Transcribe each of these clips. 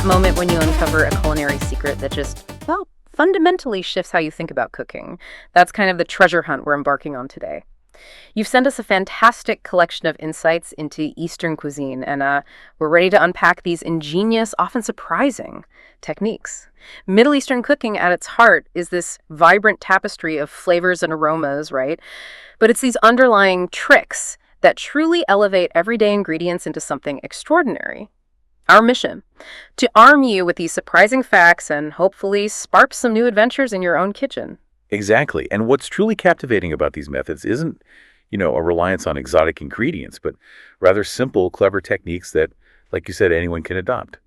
that moment when you uncover a culinary secret that just, well, fundamentally shifts how you think about cooking. That's kind of the treasure hunt we're embarking on today. You've sent us a fantastic collection of insights into Eastern cuisine, and we're ready to unpack these ingenious, often surprising techniques. Middle Eastern cooking at its heart is this vibrant tapestry of flavors and aromas, right? But it's these underlying tricks that truly elevate everyday ingredients into something extraordinary. Our mission, to arm you with these surprising facts and hopefully spark some new adventures in your own kitchen. Exactly. And what's truly captivating about these methods isn't, a reliance on exotic ingredients, but rather simple, clever techniques that, like you said, anyone can adopt.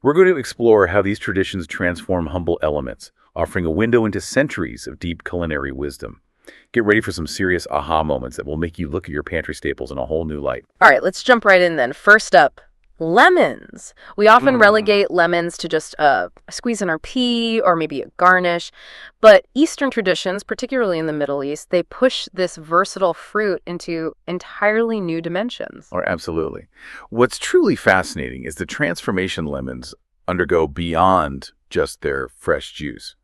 We're going to explore how these traditions transform humble elements, offering a window into centuries of deep culinary wisdom. Get ready for some serious aha moments that will make you look at your pantry staples in a whole new light. All right, let's jump right in then. First up, lemons. We often relegate lemons to just a squeeze in our pea or maybe a garnish. But Eastern traditions, particularly in the Middle East, they push this versatile fruit into entirely new dimensions. Or absolutely. What's truly fascinating is the transformation lemons undergo beyond just their fresh juice.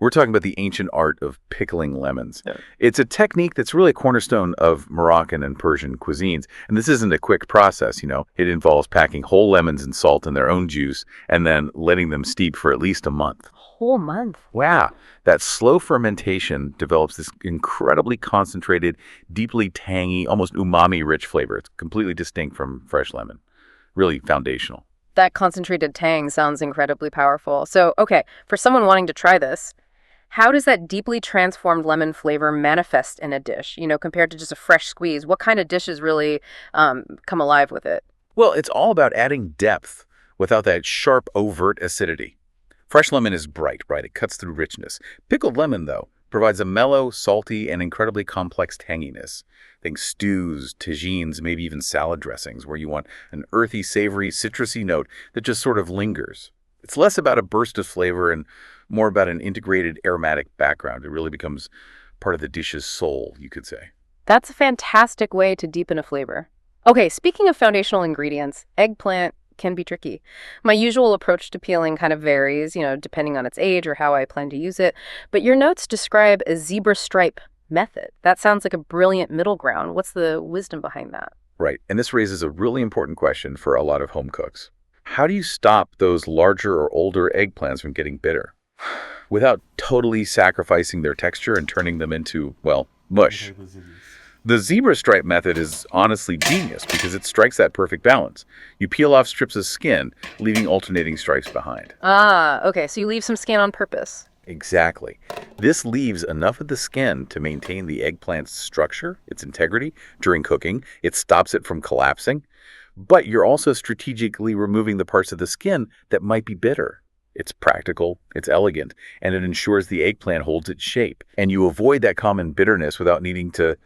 We're talking about the ancient art of pickling lemons. Yeah. It's a technique that's really a cornerstone of Moroccan and Persian cuisines. And this isn't a quick process, It involves packing whole lemons in salt in their own juice and then letting them steep for at least a month. Whole month? Wow. That slow fermentation develops this incredibly concentrated, deeply tangy, almost umami-rich flavor. It's completely distinct from fresh lemon. Really foundational. That concentrated tang sounds incredibly powerful. So, okay, for someone wanting to try this, how does that deeply transformed lemon flavor manifest in a dish, compared to just a fresh squeeze? What kind of dishes really come alive with it? Well, it's all about adding depth without that sharp, overt acidity. Fresh lemon is bright, right? It cuts through richness. Pickled lemon, though, provides a mellow, salty, and incredibly complex tanginess. Think stews, tagines, maybe even salad dressings, where you want an earthy, savory, citrusy note that just sort of lingers. It's less about a burst of flavor and more about an integrated aromatic background. It really becomes part of the dish's soul, you could say. That's a fantastic way to deepen a flavor. Okay, speaking of foundational ingredients, eggplant can be tricky. My usual approach to peeling kind of varies, depending on its age or how I plan to use it. But your notes describe a zebra stripe method. That sounds like a brilliant middle ground. What's the wisdom behind that? Right, and this raises a really important question for a lot of home cooks. How do you stop those larger or older eggplants from getting bitter without totally sacrificing their texture and turning them into, mush? The zebra stripe method is honestly genius because it strikes that perfect balance. You peel off strips of skin, leaving alternating stripes behind. Okay, so you leave some skin on purpose. Exactly. This leaves enough of the skin to maintain the eggplant's structure, its integrity, during cooking. It stops it from collapsing. But you're also strategically removing the parts of the skin that might be bitter. It's practical, it's elegant, and it ensures the eggplant holds its shape. And you avoid that common bitterness without needing to,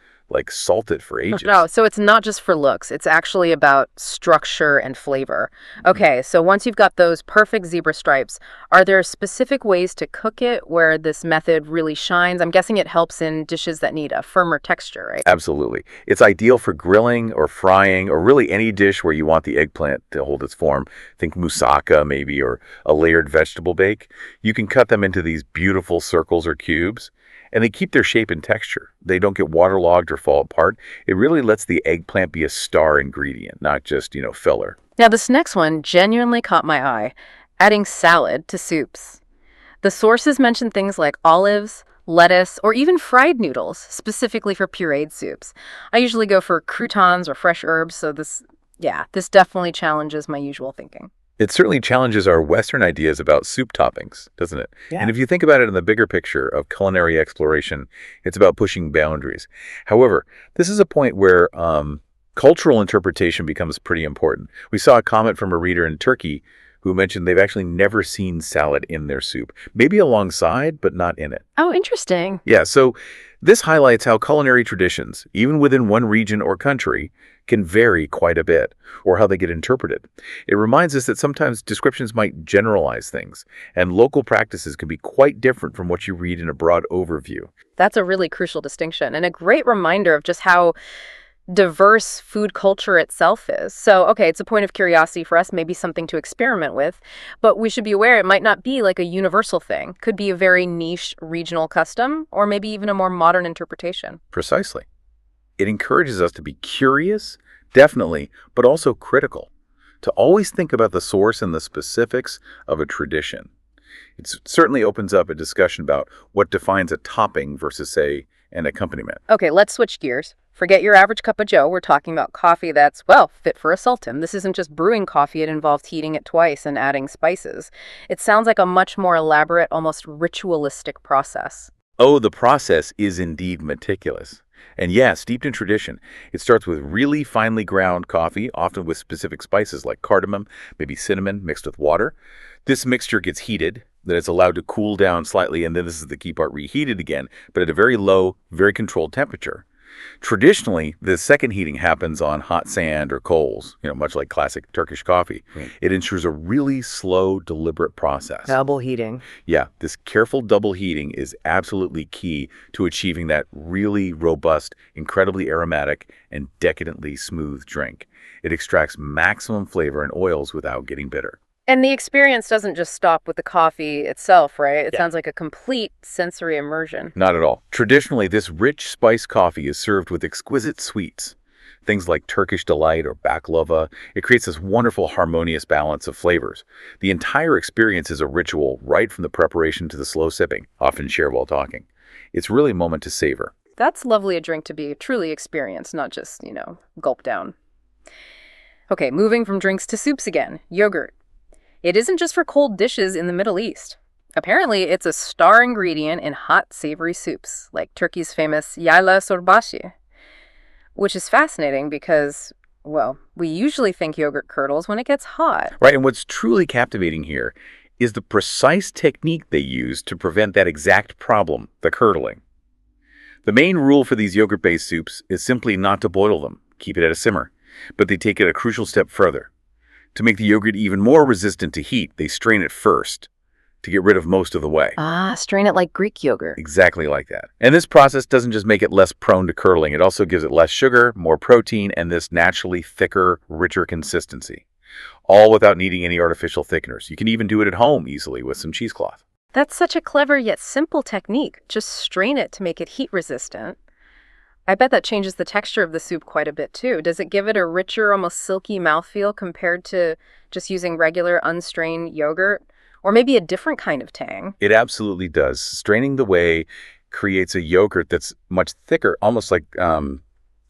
salt it for ages. No, so it's not just for looks. It's actually about structure and flavor. Okay, so once you've got those perfect zebra stripes, are there specific ways to cook it where this method really shines? I'm guessing it helps in dishes that need a firmer texture, right? Absolutely. It's ideal for grilling or frying or really any dish where you want the eggplant to hold its form. Think moussaka maybe, or a layered vegetable bake. You can cut them into these beautiful circles or cubes. And they keep their shape and texture. They don't get waterlogged or fall apart. It really lets the eggplant be a star ingredient, not just, filler. Now, this next one genuinely caught my eye, adding salad to soups. The sources mention things like olives, lettuce, or even fried noodles, specifically for pureed soups. I usually go for croutons or fresh herbs, so this definitely challenges my usual thinking. It certainly challenges our Western ideas about soup toppings, doesn't it? Yeah. And if you think about it in the bigger picture of culinary exploration, it's about pushing boundaries. However, this is a point where cultural interpretation becomes pretty important. We saw a comment from a reader in Turkey who mentioned they've actually never seen salad in their soup. Maybe alongside, but not in it. Oh, interesting. Yeah, so this highlights how culinary traditions, even within one region or country, can vary quite a bit, or how they get interpreted. It reminds us that sometimes descriptions might generalize things, and local practices can be quite different from what you read in a broad overview. That's a really crucial distinction, and a great reminder of just how diverse food culture itself is. So, okay, it's a point of curiosity for us, maybe something to experiment with, but we should be aware it might not be like a universal thing. Could be a very niche regional custom, or maybe even a more modern interpretation. Precisely. It encourages us to be curious, definitely, but also critical, to always think about the source and the specifics of a tradition. It certainly opens up a discussion about what defines a topping versus, say, an accompaniment. Okay, let's switch gears. Forget your average cup of joe. We're talking about coffee that's, well, fit for a sultan. This isn't just brewing coffee. It involves heating it twice and adding spices. It sounds like a much more elaborate, almost ritualistic process. Oh, the process is indeed meticulous. And yeah, steeped in tradition. It starts with really finely ground coffee, often with specific spices like cardamom, maybe cinnamon, mixed with water. This mixture gets heated, then it's allowed to cool down slightly, and then this is the key part, reheated again, but at a very low, very controlled temperature. Traditionally, the second heating happens on hot sand or coals, much like classic Turkish coffee. Right. It ensures a really slow, deliberate process. Double heating. Yeah, this careful double heating is absolutely key to achieving that really robust, incredibly aromatic, and decadently smooth drink. It extracts maximum flavor and oils without getting bitter. And the experience doesn't just stop with the coffee itself, right? It Yeah. sounds like a complete sensory immersion. Not at all. Traditionally, this rich spiced coffee is served with exquisite sweets. Things like Turkish delight or baklava. It creates this wonderful harmonious balance of flavors. The entire experience is a ritual, right from the preparation to the slow sipping, often shared while talking. It's really a moment to savor. That's lovely a drink to be truly experienced, not just, gulp down. Okay, moving from drinks to soups again. Yogurt. It isn't just for cold dishes in the Middle East. Apparently, it's a star ingredient in hot, savory soups, like Turkey's famous yayla sorbashi, which is fascinating because, well, we usually think yogurt curdles when it gets hot. Right, and what's truly captivating here is the precise technique they use to prevent that exact problem, the curdling. The main rule for these yogurt-based soups is simply not to boil them, keep it at a simmer, but they take it a crucial step further. To make the yogurt even more resistant to heat, they strain it first to get rid of most of the whey. Ah, strain it like Greek yogurt. Exactly like that. And this process doesn't just make it less prone to curdling, it also gives it less sugar, more protein, and this naturally thicker, richer consistency. All without needing any artificial thickeners. You can even do it at home easily with some cheesecloth. That's such a clever yet simple technique. Just strain it to make it heat resistant. I bet that changes the texture of the soup quite a bit too. Does it give it a richer, almost silky mouthfeel compared to just using regular unstrained yogurt? Or maybe a different kind of tang? It absolutely does. Straining the whey creates a yogurt that's much thicker, almost like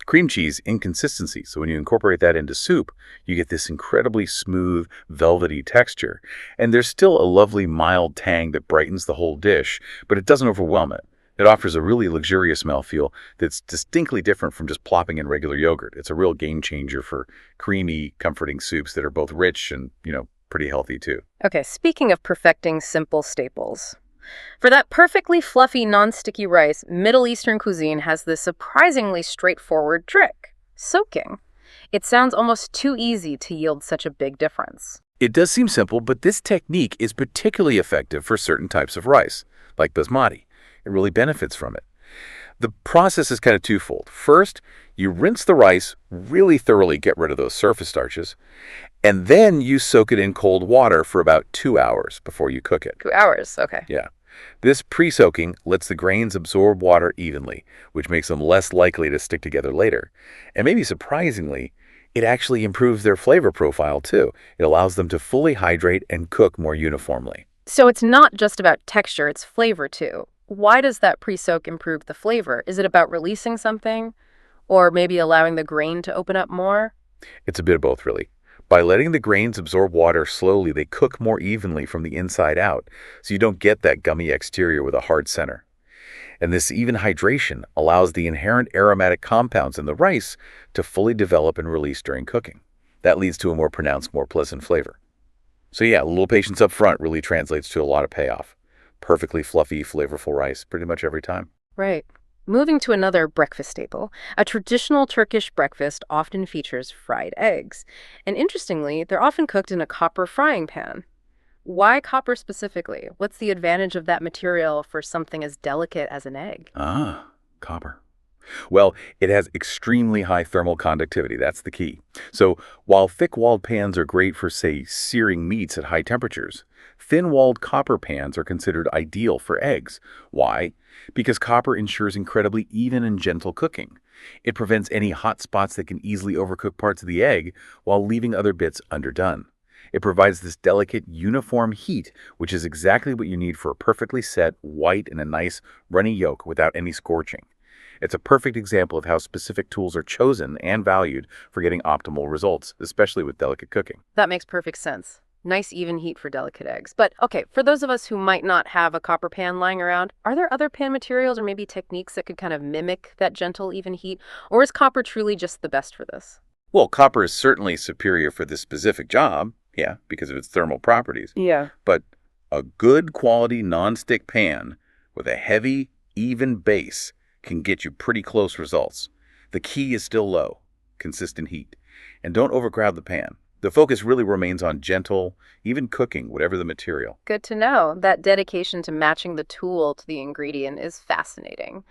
cream cheese in consistency. So when you incorporate that into soup, you get this incredibly smooth, velvety texture. And there's still a lovely mild tang that brightens the whole dish, but it doesn't overwhelm it. It offers a really luxurious mouthfeel that's distinctly different from just plopping in regular yogurt. It's a real game changer for creamy, comforting soups that are both rich and, pretty healthy too. Okay, speaking of perfecting simple staples. For that perfectly fluffy, non-sticky rice, Middle Eastern cuisine has this surprisingly straightforward trick: soaking. It sounds almost too easy to yield such a big difference. It does seem simple, but this technique is particularly effective for certain types of rice, like basmati. It really benefits from it. The process is kind of twofold. First, you rinse the rice really thoroughly, get rid of those surface starches, and then you soak it in cold water for about 2 hours before you cook it. 2 hours, okay. Yeah. This pre-soaking lets the grains absorb water evenly, which makes them less likely to stick together later. And maybe surprisingly, it actually improves their flavor profile too. It allows them to fully hydrate and cook more uniformly. So it's not just about texture, it's flavor too. Why does that pre-soak improve the flavor? Is it about releasing something? Or maybe allowing the grain to open up more? It's a bit of both, really. By letting the grains absorb water slowly, they cook more evenly from the inside out, so you don't get that gummy exterior with a hard center. And this even hydration allows the inherent aromatic compounds in the rice to fully develop and release during cooking. That leads to a more pronounced, more pleasant flavor. So yeah, a little patience up front really translates to a lot of payoff. Perfectly fluffy, flavorful rice pretty much every time. Right. Moving to another breakfast staple, a traditional Turkish breakfast often features fried eggs. And interestingly, they're often cooked in a copper frying pan. Why copper specifically? What's the advantage of that material for something as delicate as an egg? Ah, copper. Well, it has extremely high thermal conductivity. That's the key. So while thick-walled pans are great for, say, searing meats at high temperatures, thin-walled copper pans are considered ideal for eggs. Why? Because copper ensures incredibly even and gentle cooking. It prevents any hot spots that can easily overcook parts of the egg while leaving other bits underdone. It provides this delicate, uniform heat, which is exactly what you need for a perfectly set, white, and a nice, runny yolk without any scorching. It's a perfect example of how specific tools are chosen and valued for getting optimal results, especially with delicate cooking. That makes perfect sense. Nice even heat for delicate eggs. But okay, for those of us who might not have a copper pan lying around, are there other pan materials or maybe techniques that could kind of mimic that gentle, even heat? Or is copper truly just the best for this? Well, copper is certainly superior for this specific job, yeah, because of its thermal properties. Yeah. But a good quality nonstick pan with a heavy, even base can get you pretty close results. The key is still low, consistent heat. And don't overcrowd the pan. The focus really remains on gentle, even cooking, whatever the material. Good to know. That dedication to matching the tool to the ingredient is fascinating.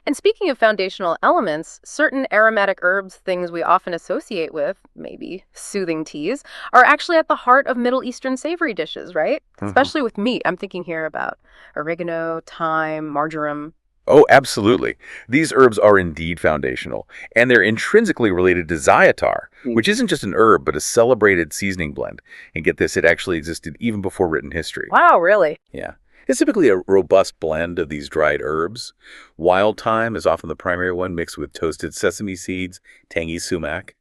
And speaking of foundational elements, certain aromatic herbs, things we often associate with, maybe soothing teas, are actually at the heart of Middle Eastern savory dishes, right? Especially with meat. I'm thinking here about oregano, thyme, marjoram. Oh, absolutely. These herbs are indeed foundational, and they're intrinsically related to za'atar, which isn't just an herb, but a celebrated seasoning blend. And get this, it actually existed even before written history. Wow, really? Yeah. It's typically a robust blend of these dried herbs. Wild thyme is often the primary one, mixed with toasted sesame seeds, tangy sumac,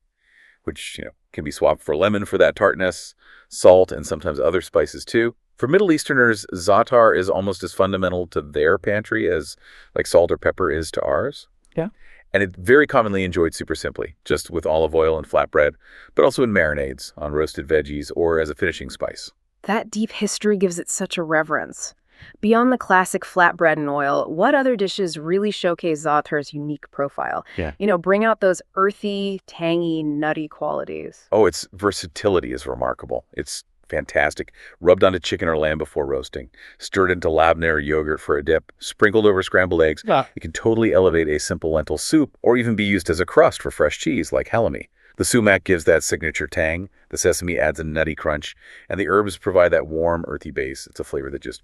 which, can be swapped for lemon for that tartness, salt, and sometimes other spices too. For Middle Easterners, za'atar is almost as fundamental to their pantry as like salt or pepper is to ours. Yeah. And it's very commonly enjoyed super simply, just with olive oil and flatbread, but also in marinades, on roasted veggies, or as a finishing spice. That deep history gives it such a reverence. Beyond the classic flatbread and oil, what other dishes really showcase za'atar's unique profile? Yeah. Bring out those earthy, tangy, nutty qualities. Oh, its versatility is remarkable. It's fantastic. Rubbed onto chicken or lamb before roasting, stirred into labneh or yogurt for a dip, sprinkled over scrambled eggs. It can totally elevate a simple lentil soup or even be used as a crust for fresh cheese like halloumi. The sumac gives that signature tang, the sesame adds a nutty crunch, and the herbs provide that warm, earthy base. It's a flavor that just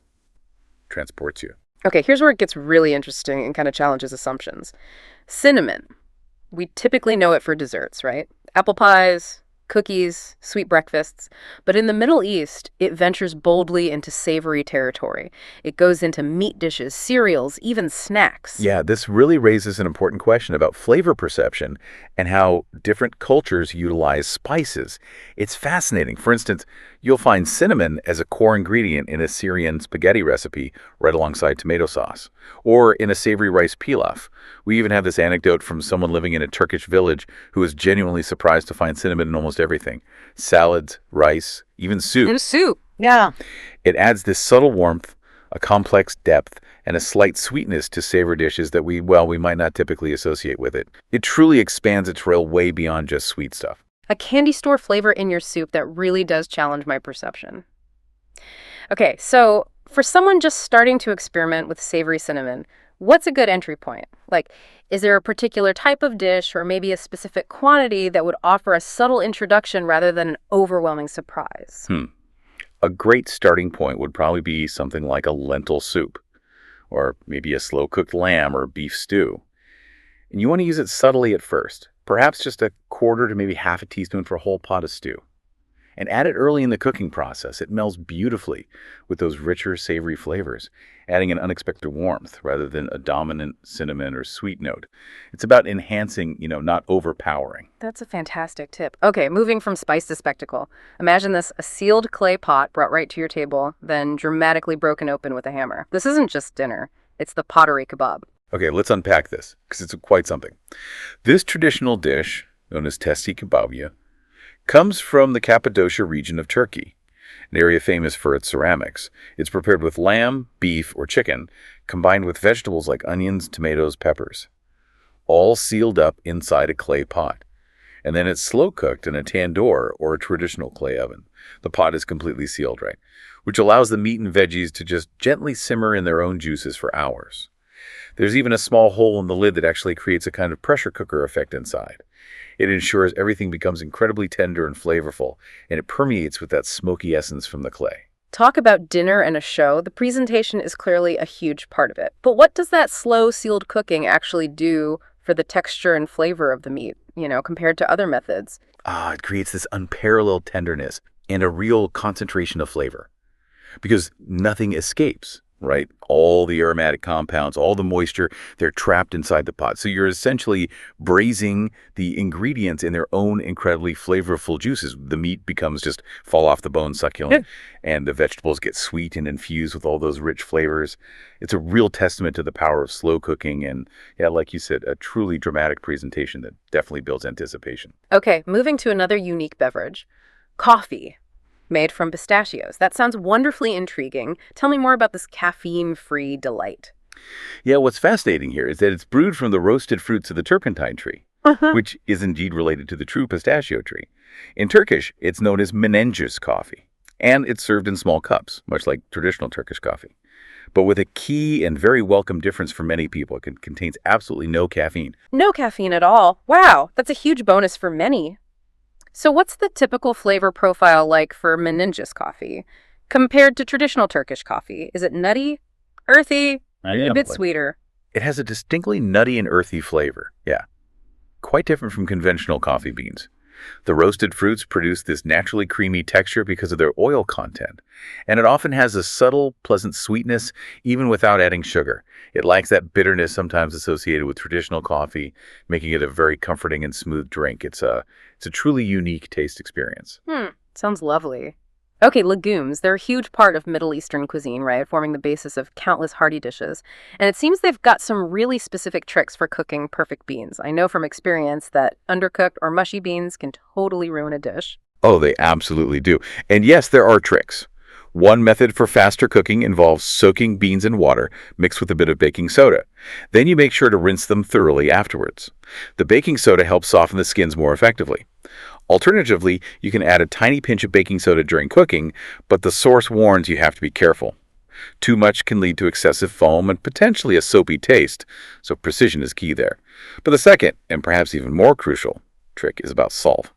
transports you. Okay, here's where it gets really interesting and kind of challenges assumptions. Cinnamon. We typically know it for desserts, right? Apple pies, cookies, sweet breakfasts. But in the Middle East, it ventures boldly into savory territory. It goes into meat dishes, cereals, even snacks. Yeah, this really raises an important question about flavor perception and how different cultures utilize spices. It's fascinating. For instance, you'll find cinnamon as a core ingredient in a Syrian spaghetti recipe right alongside tomato sauce, or in a savory rice pilaf. We even have this anecdote from someone living in a Turkish village who was genuinely surprised to find cinnamon in almost everything. Salads, rice, even soup. And soup. Yeah. It adds this subtle warmth, a complex depth, and a slight sweetness to savor dishes that we might not typically associate with it. It truly expands its trail way beyond just sweet stuff. A candy store flavor in your soup that really does challenge my perception. Okay, so for someone just starting to experiment with savory cinnamon, what's a good entry point? Like, is there a particular type of dish or maybe a specific quantity that would offer a subtle introduction rather than an overwhelming surprise? A great starting point would probably be something like a lentil soup, or maybe a slow-cooked lamb or beef stew. And you want to use it subtly at first, perhaps just a quarter to maybe half a teaspoon for a whole pot of stew. And add it early in the cooking process. It melds beautifully with those richer, savory flavors, adding an unexpected warmth rather than a dominant cinnamon or sweet note. It's about enhancing, not overpowering. That's a fantastic tip. Okay, moving from spice to spectacle. Imagine this, a sealed clay pot brought right to your table, then dramatically broken open with a hammer. This isn't just dinner. It's the pottery kebab. Okay, let's unpack this, because it's quite something. This traditional dish, known as testi kebabia, comes from the Cappadocia region of Turkey, an area famous for its ceramics. It's prepared with lamb, beef, or chicken, combined with vegetables like onions, tomatoes, peppers, all sealed up inside a clay pot. And then it's slow-cooked in a tandoor or a traditional clay oven. The pot is completely sealed, right? Which allows the meat and veggies to just gently simmer in their own juices for hours. There's even a small hole in the lid that actually creates a kind of pressure cooker effect inside. It ensures everything becomes incredibly tender and flavorful, and it permeates with that smoky essence from the clay. Talk about dinner and a show. The presentation is clearly a huge part of it. But what does that slow sealed cooking actually do for the texture and flavor of the meat, compared to other methods? It creates this unparalleled tenderness and a real concentration of flavor because nothing escapes, right? All the aromatic compounds, all the moisture, they're trapped inside the pot. So you're essentially braising the ingredients in their own incredibly flavorful juices. The meat becomes just fall off the bone succulent, and the vegetables get sweet and infused with all those rich flavors. It's a real testament to the power of slow cooking and, yeah, like you said, a truly dramatic presentation that definitely builds anticipation. Okay, moving to another unique beverage, coffee. Made from pistachios. That sounds wonderfully intriguing. Tell me more about this caffeine-free delight. Yeah, what's fascinating here is that it's brewed from the roasted fruits of the turpentine tree, which is indeed related to the true pistachio tree. In Turkish, it's known as menengiç coffee, and it's served in small cups, much like traditional Turkish coffee. But with a key and very welcome difference for many people, it contains absolutely no caffeine. No caffeine at all. Wow, that's a huge bonus for many. So what's the typical flavor profile like for menengiç coffee compared to traditional Turkish coffee? Is it nutty, earthy, a bit sweeter? It has a distinctly nutty and earthy flavor, yeah. Quite different from conventional coffee beans. The roasted fruits produce this naturally creamy texture because of their oil content, and it often has a subtle, pleasant sweetness even without adding sugar. It lacks that bitterness sometimes associated with traditional coffee, making it a very comforting and smooth drink. It's a truly unique taste experience. Sounds lovely. Okay, legumes. They're a huge part of Middle Eastern cuisine, right? Forming the basis of countless hearty dishes. And it seems they've got some really specific tricks for cooking perfect beans. I know from experience that undercooked or mushy beans can totally ruin a dish. Oh, they absolutely do. And yes, there are tricks. One method for faster cooking involves soaking beans in water mixed with a bit of baking soda. Then you make sure to rinse them thoroughly afterwards. The baking soda helps soften the skins more effectively. Alternatively, you can add a tiny pinch of baking soda during cooking, but the source warns you have to be careful. Too much can lead to excessive foam and potentially a soapy taste, so precision is key there. But the second, and perhaps even more crucial, trick is about salt.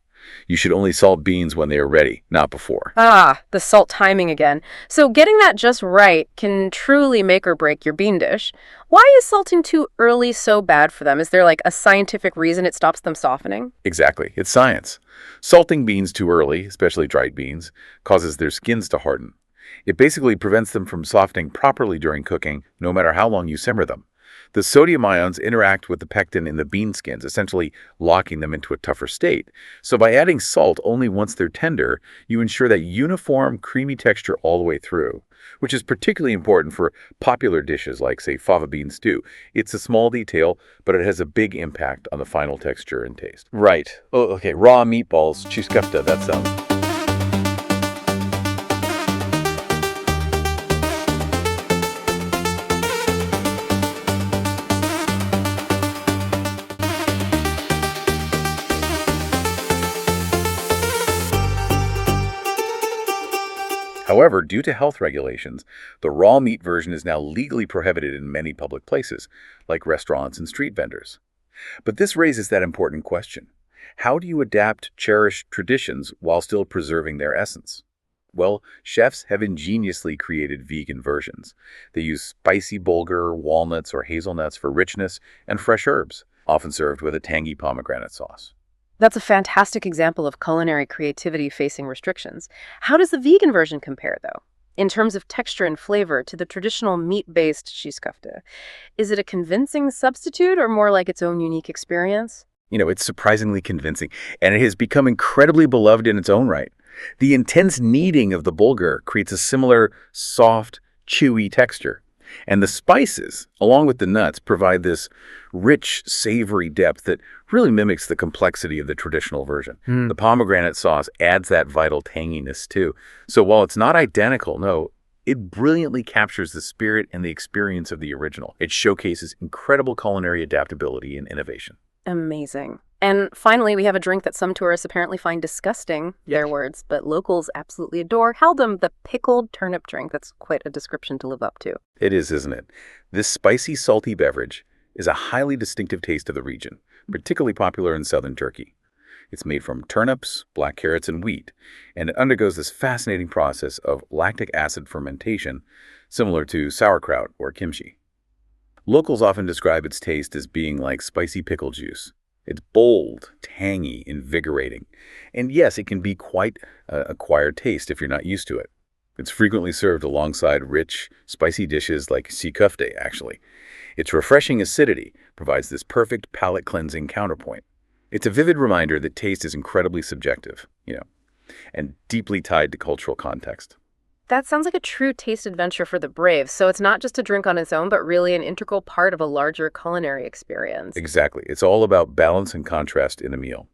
You should only salt beans when they are ready, not before. The salt timing again. So getting that just right can truly make or break your bean dish. Why is salting too early so bad for them? Is there like a scientific reason it stops them softening? Exactly. It's science. Salting beans too early, especially dried beans, causes their skins to harden. It basically prevents them from softening properly during cooking, no matter how long you simmer them. The sodium ions interact with the pectin in the bean skins, essentially locking them into a tougher state. So by adding salt only once they're tender, you ensure that uniform, creamy texture all the way through, which is particularly important for popular dishes like, say, fava bean stew. It's a small detail, but it has a big impact on the final texture and taste. Right. Oh, okay. Raw meatballs, chuskafta, that sounds... However, due to health regulations, the raw meat version is now legally prohibited in many public places, like restaurants and street vendors. But this raises that important question. How do you adapt cherished traditions while still preserving their essence? Well, chefs have ingeniously created vegan versions. They use spicy bulgur, walnuts, or hazelnuts for richness, and fresh herbs, often served with a tangy pomegranate sauce. That's a fantastic example of culinary creativity facing restrictions. How does the vegan version compare, though, in terms of texture and flavor to the traditional meat-based cheese kofta? Is it a convincing substitute or more like its own unique experience? It's surprisingly convincing, and it has become incredibly beloved in its own right. The intense kneading of the bulgur creates a similar soft, chewy texture. And the spices, along with the nuts, provide this rich, savory depth that really mimics the complexity of the traditional version. The pomegranate sauce adds that vital tanginess too. So while it's not identical, no, it brilliantly captures the spirit and the experience of the original. It showcases incredible culinary adaptability and innovation. Amazing. And finally, we have a drink that some tourists apparently find disgusting, Yeah. their words, but locals absolutely adore. Held them the pickled turnip drink. That's quite a description to live up to. It is, isn't it? This spicy, salty beverage is a highly distinctive taste of the region, particularly popular in southern Turkey. It's made from turnips, black carrots, and wheat, and it undergoes this fascinating process of lactic acid fermentation, similar to sauerkraut or kimchi. Locals often describe its taste as being like spicy pickle juice. It's bold, tangy, invigorating. And yes, it can be quite an acquired taste if you're not used to it. It's frequently served alongside rich, spicy dishes like sea kofte, actually. Its refreshing acidity provides this perfect palate-cleansing counterpoint. It's a vivid reminder that taste is incredibly subjective, and deeply tied to cultural context. That sounds like a true taste adventure for the brave. So it's not just a drink on its own, but really an integral part of a larger culinary experience. Exactly. It's all about balance and contrast in a meal.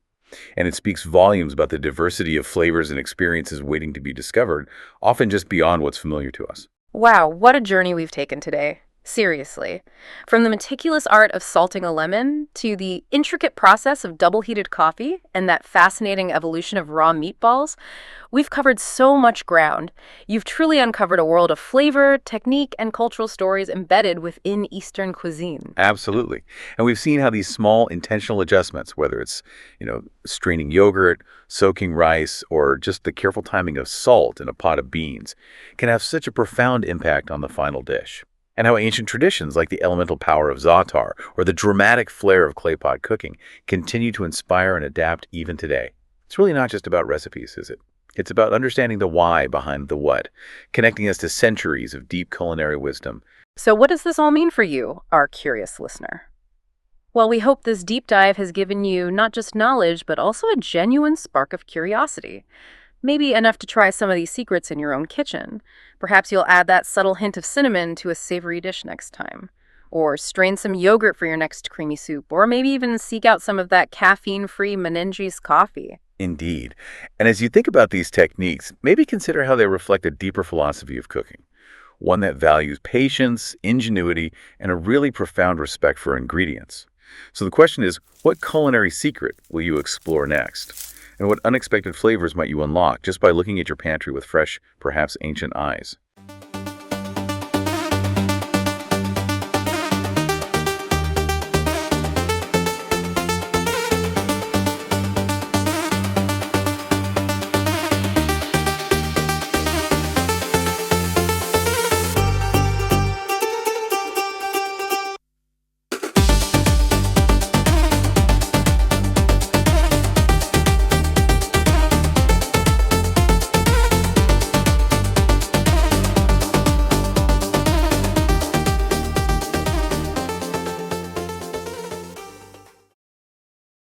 And it speaks volumes about the diversity of flavors and experiences waiting to be discovered, often just beyond what's familiar to us. Wow, what a journey we've taken today. Seriously. From the meticulous art of salting a lemon to the intricate process of double-heated coffee and that fascinating evolution of raw meatballs, we've covered so much ground. You've truly uncovered a world of flavor, technique, and cultural stories embedded within Eastern cuisine. Absolutely. And we've seen how these small intentional adjustments, whether it's straining yogurt, soaking rice, or just the careful timing of salt in a pot of beans, can have such a profound impact on the final dish. And how ancient traditions like the elemental power of za'atar or the dramatic flair of clay pot cooking continue to inspire and adapt even today. It's really not just about recipes, is it? It's about understanding the why behind the what, connecting us to centuries of deep culinary wisdom. So what does this all mean for you, our curious listener? Well, we hope this deep dive has given you not just knowledge, but also a genuine spark of curiosity. Maybe enough to try some of these secrets in your own kitchen. Perhaps you'll add that subtle hint of cinnamon to a savory dish next time. Or strain some yogurt for your next creamy soup. Or maybe even seek out some of that caffeine-free Menengi's coffee. Indeed. And as you think about these techniques, maybe consider how they reflect a deeper philosophy of cooking. One that values patience, ingenuity, and a really profound respect for ingredients. So the question is, what culinary secret will you explore next? And what unexpected flavors might you unlock just by looking at your pantry with fresh, perhaps ancient eyes?